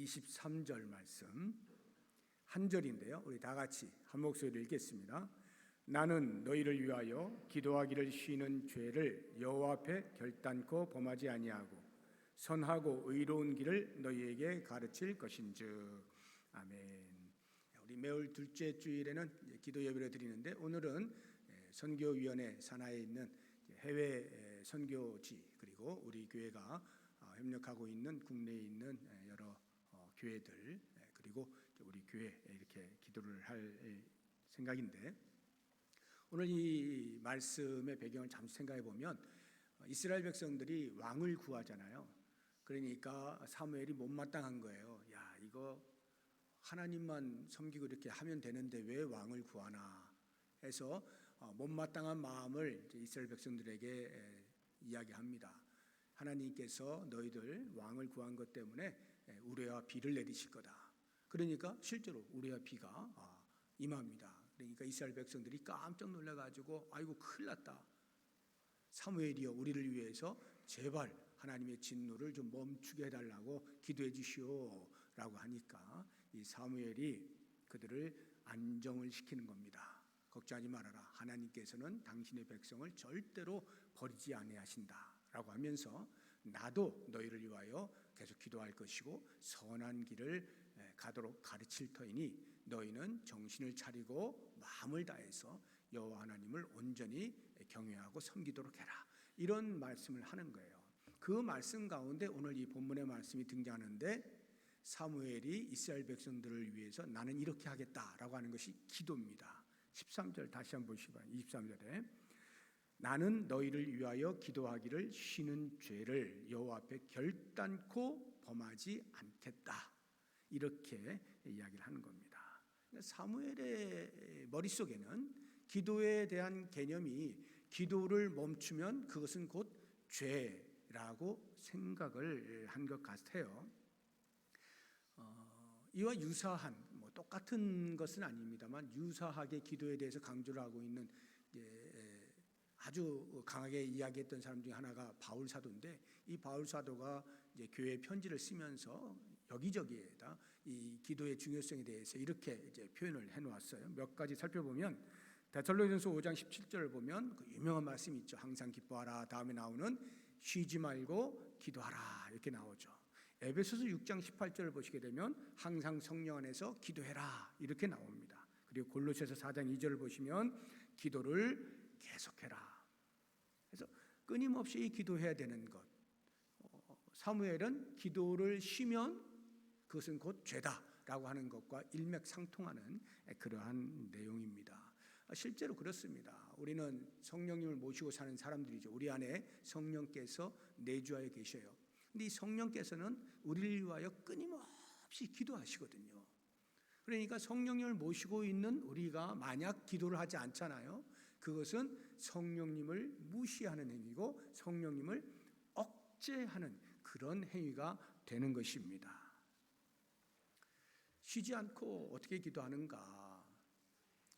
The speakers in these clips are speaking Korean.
23절 말씀 한 절인데요. 우리 다 같이 한 목소리로 읽겠습니다. 나는 너희를 위하여 기도하기를 쉬는 죄를 여호와 앞에 결단코 범하지 아니하고 선하고 의로운 길을 너희에게 가르칠 것인즉. 아멘. 우리 매월 둘째 주일에는 기도 예배를 드리는데 오늘은 선교위원회 산하에 있는 해외 선교지 그리고 우리 교회가 협력하고 있는 국내에 있는 여러 교회들 그리고 우리 교회 이렇게 기도를 할 생각인데, 오늘 이 말씀의 배경을 잠시 생각해 보면 이스라엘 백성들이 왕을 구하잖아요. 그러니까 사무엘이 못마땅한 거예요. 야, 이거 하나님만 섬기고 이렇게 하면 되는데 왜 왕을 구하나 해서 못마땅한 마음을 이스라엘 백성들에게 이야기합니다. 하나님께서 너희들 왕을 구한 것 때문에 우레와 비를 내리실 거다. 그러니까 실제로 우레와 비가 임합니다. 그러니까 이스라엘 백성들이 깜짝 놀라가지고 아이고 큰일 났다. 사무엘이여 우리를 위해서 제발 하나님의 진노를 좀 멈추게 해달라고 기도해 주시오 라고 하니까 이 사무엘이 그들을 안정을 시키는 겁니다. 걱정하지 말아라. 하나님께서는 당신의 백성을 절대로 버리지 아니하신다 라고 하면서 나도 너희를 위하여 계속 기도할 것이고 선한 길을 가도록 가르칠 터이니 너희는 정신을 차리고 마음을 다해서 여호와 하나님을 온전히 경외하고 섬기도록 해라. 이런 말씀을 하는 거예요. 그 말씀 가운데 오늘 이 본문의 말씀이 등장하는데 사무엘이 이스라엘 백성들을 위해서 나는 이렇게 하겠다라고 하는 것이 기도입니다. 13절 다시 한번 보시고 23절에 나는 너희를 위하여 기도하기를 쉬는 죄를 여호와 앞에 결단코 범하지 않겠다. 이렇게 이야기를 하는 겁니다. 사무엘의 머릿속에는 기도에 대한 개념이 기도를 멈추면 그것은 곧 죄라고 생각을 한 것 같아요. 이와 유사한 똑같은 것은 아닙니다만 유사하게 기도에 대해서 강조를 하고 있는 아주 강하게 이야기했던 사람 중에 하나가 바울 사도인데, 이 바울 사도가 이제 교회 편지를 쓰면서 여기저기에다 이 기도의 중요성에 대해서 이렇게 이제 표현을 해놓았어요. 몇 가지 살펴보면 데살로니가전서 5장 17절을 보면 그 유명한 말씀이 있죠. 항상 기뻐하라. 다음에 나오는 쉬지 말고 기도하라 이렇게 나오죠. 에베소서 6장 18절을 보시게 되면 항상 성령 안에서 기도해라 이렇게 나옵니다. 그리고 골로새서 4장 2절을 보시면 기도를 계속해라. 그래서 끊임없이 기도해야 되는 것. 사무엘은 기도를 쉬면 그것은 곧 죄다라고 하는 것과 일맥상통하는 그러한 내용입니다. 실제로 그렇습니다. 우리는 성령님을 모시고 사는 사람들이죠. 우리 안에 성령께서 내주하여 계셔요. 근데 이 성령께서는 우리를 위하여 끊임없이 기도하시거든요. 그러니까 성령님을 모시고 있는 우리가 만약 기도를 하지 않잖아요. 그것은 성령님을 무시하는 행위고 성령님을 억제하는 그런 행위가 되는 것입니다. 쉬지 않고 어떻게 기도하는가?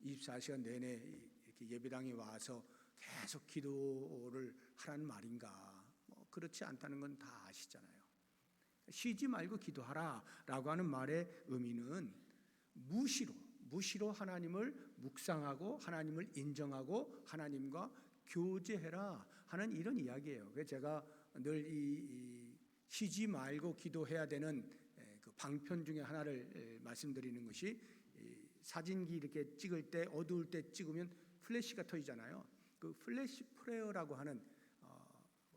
24시간 내내 이렇게 예배당에 와서 계속 기도를 하라는 말인가? 그렇지 않다는 건 다 아시잖아요. 쉬지 말고 기도하라 라고 하는 말의 의미는 무시로 하나님을 묵상하고 하나님을 인정하고 하나님과 교제해라 하는 이런 이야기예요. 그래서 제가 늘 이 쉬지 말고 기도해야 되는 그 방편 중에 하나를 말씀드리는 것이, 사진기 이렇게 찍을 때 어두울 때 찍으면 플래시가 터지잖아요. 그 플래시 프레어라고 하는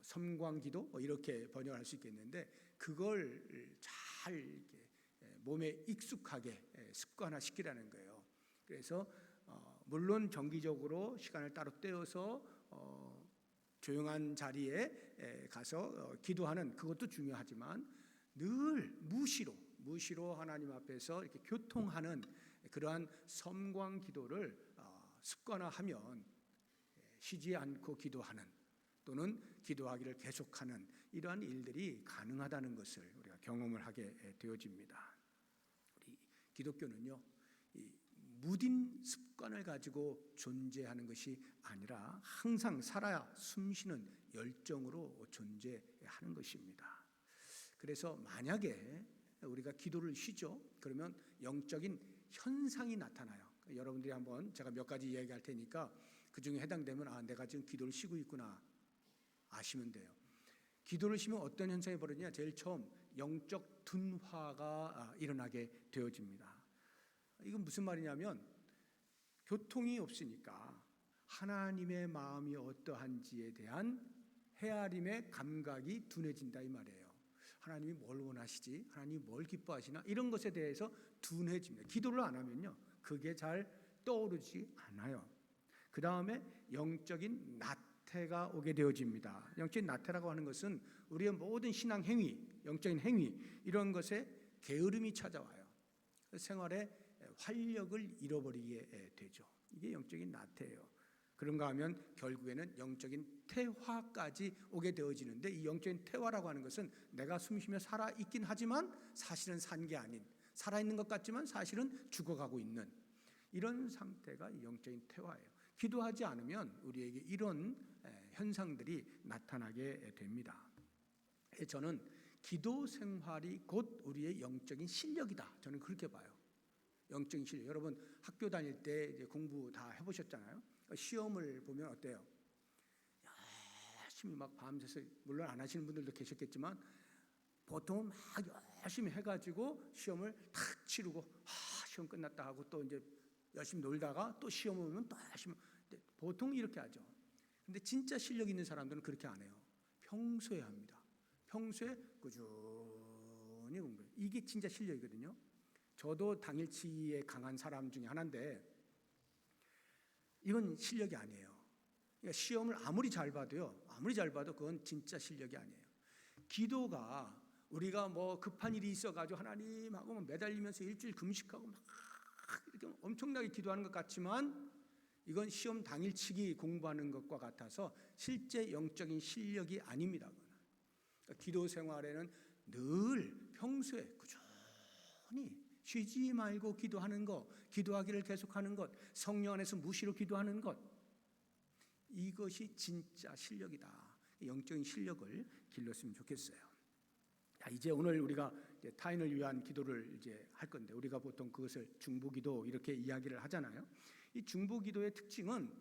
섬광기도 이렇게 번역할 수 있겠는데, 그걸 잘 이렇게 몸에 익숙하게 습관화시키라는 거예요. 그래서 물론 정기적으로 시간을 따로 떼어서 조용한 자리에 가서 기도하는 그것도 중요하지만 늘 무시로 하나님 앞에서 이렇게 교통하는 그러한 섬광 기도를 습관화하면 쉬지 않고 기도하는 또는 기도하기를 계속하는 이러한 일들이 가능하다는 것을 우리가 경험을 하게 되어집니다. 우리 기독교는요, 이 무딘 습관을 가지고 존재하는 것이 아니라 항상 살아야 숨쉬는 열정으로 존재하는 것입니다. 그래서 만약에 우리가 기도를 쉬죠. 그러면 영적인 현상이 나타나요. 여러분들이 한번 제가 몇 가지 이야기할 테니까 그 중에 해당되면 내가 지금 기도를 쉬고 있구나 아시면 돼요. 기도를 쉬면 어떤 현상이 벌어지냐? 제일 처음 영적 둔화가 일어나게 되어집니다. 이건 무슨 말이냐면 교통이 없으니까 하나님의 마음이 어떠한지에 대한 헤아림의 감각이 둔해진다 이 말이에요. 하나님이 뭘 원하시지? 하나님이 뭘 기뻐하시나? 이런 것에 대해서 둔해집니다. 기도를 안 하면요, 그게 잘 떠오르지 않아요. 그 다음에 영적인 나태가 오게 되어집니다. 영적인 나태라고 하는 것은 우리의 모든 신앙 행위, 영적인 행위 이런 것에 게으름이 찾아와요. 생활에 활력을 잃어버리게 되죠. 이게 영적인 나태예요. 그런가 하면 결국에는 영적인 퇴화까지 오게 되어지는데, 이 영적인 퇴화라고 하는 것은 내가 숨쉬며 살아있긴 하지만 사실은 산 게 아닌, 살아있는 것 같지만 사실은 죽어가고 있는 이런 상태가 영적인 퇴화예요. 기도하지 않으면 우리에게 이런 현상들이 나타나게 됩니다. 저는 기도 생활이 곧 우리의 영적인 실력이다, 저는 그렇게 봐요. 영적인 실력. 여러분 학교 다닐 때 이제 공부 다 해보셨잖아요. 시험을 보면 어때요? 열심히 막 밤새서, 물론 안 하시는 분들도 계셨겠지만 보통 막 열심히 해가지고 시험을 탁 치르고 시험 끝났다 하고 또 이제 열심히 놀다가 또 시험 오면 또 열심히, 보통 이렇게 하죠. 근데 진짜 실력 있는 사람들은 그렇게 안 해요. 평소에 합니다. 평소에 꾸준히 공부해요. 이게 진짜 실력이거든요. 저도 당일치기에 강한 사람 중에 하나인데 이건 실력이 아니에요. 그러니까 시험을 아무리 잘 봐도 그건 진짜 실력이 아니에요. 기도가 우리가 뭐 급한 일이 있어가지고 하나님하고 매달리면서 일주일 금식하고 막 이렇게 엄청나게 기도하는 것 같지만 이건 시험 당일치기 공부하는 것과 같아서 실제 영적인 실력이 아닙니다. 그러니까 기도 생활에는 늘 평소에 꾸준히 쉬지 말고 기도하는 것, 기도하기를 계속하는 것, 성령 안에서 무시로 기도하는 것, 이것이 진짜 실력이다. 영적인 실력을 길렀으면 좋겠어요. 이제 오늘 우리가 이제 타인을 위한 기도를 이제 할 건데, 우리가 보통 그것을 중보기도 이렇게 이야기를 하잖아요. 이 중보기도의 특징은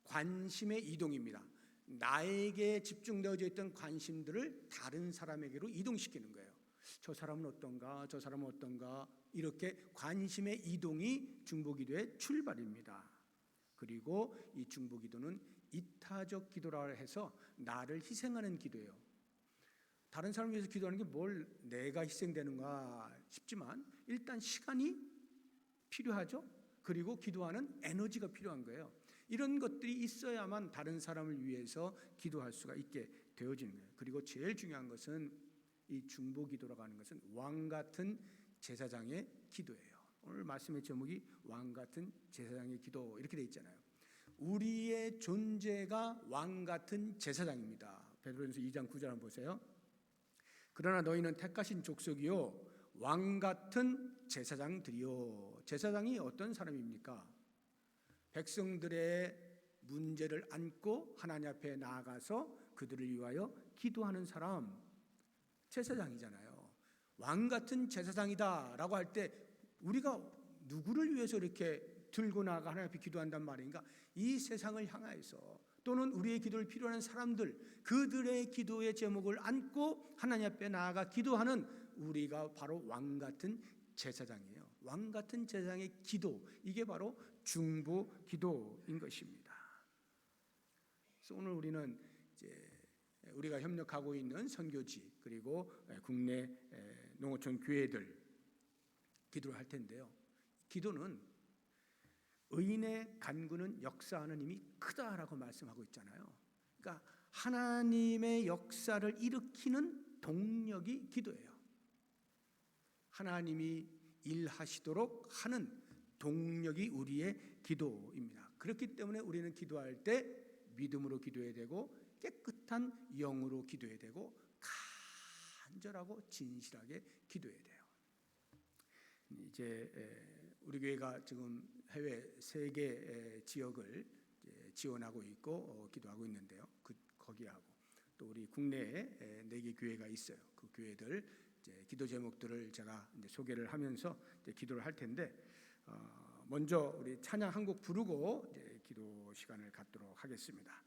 관심의 이동입니다. 나에게 집중되어져 있던 관심들을 다른 사람에게로 이동시키는 거예요. 저 사람은 어떤가, 저 사람은 어떤가, 이렇게 관심의 이동이 중보기도의 출발입니다. 그리고 이 중보기도는 이타적 기도라 해서 나를 희생하는 기도예요. 다른 사람을 위해서 기도하는 게 뭘 내가 희생되는가 싶지만 일단 시간이 필요하죠. 그리고 기도하는 에너지가 필요한 거예요. 이런 것들이 있어야만 다른 사람을 위해서 기도할 수가 있게 되어지는 거예요. 그리고 제일 중요한 것은 이 중보기도라고 하는 것은 왕같은 제사장의 기도예요. 오늘 말씀의 제목이 왕같은 제사장의 기도 이렇게 돼 있잖아요. 우리의 존재가 왕같은 제사장입니다. 베드로전서 2장 9절 한번 보세요. 그러나 너희는 택하신 족속이요 왕같은 제사장들이요. 제사장이 어떤 사람입니까? 백성들의 문제를 안고 하나님 앞에 나아가서 그들을 위하여 기도하는 사람, 제사장이잖아요. 왕같은 제사장이다라고 할 때 우리가 누구를 위해서 이렇게 들고 나아가 하나님 앞에 기도한단 말인가? 이 세상을 향하여서, 또는 우리의 기도를 필요한 사람들, 그들의 기도의 제목을 안고 하나님 앞에 나아가 기도하는 우리가 바로 왕같은 제사장이에요. 왕같은 제사장의 기도, 이게 바로 중보 기도인 것입니다. 그래서 오늘 우리는 이제 우리가 협력하고 있는 선교지 그리고 국내 농어촌 교회들 기도를 할 텐데요. 기도는 의인의 간구는 역사하는 힘이 크다라고 말씀하고 있잖아요. 그러니까 하나님의 역사를 일으키는 동력이 기도예요. 하나님이 일하시도록 하는 동력이 우리의 기도입니다. 그렇기 때문에 우리는 기도할 때 믿음으로 기도해야 되고 깨끗한 영으로 기도해야 되고 간절하고 진실하게 기도해야 돼요. 이제 우리 교회가 지금 해외 3개 지역을 지원하고 있고 기도하고 있는데요. 거기하고 또 우리 국내에 4개 교회가 있어요. 그 교회들 이제 기도 제목들을 제가 이제 소개를 하면서 이제 기도를 할 텐데 먼저 우리 찬양 한 곡 부르고 이제 기도 시간을 갖도록 하겠습니다.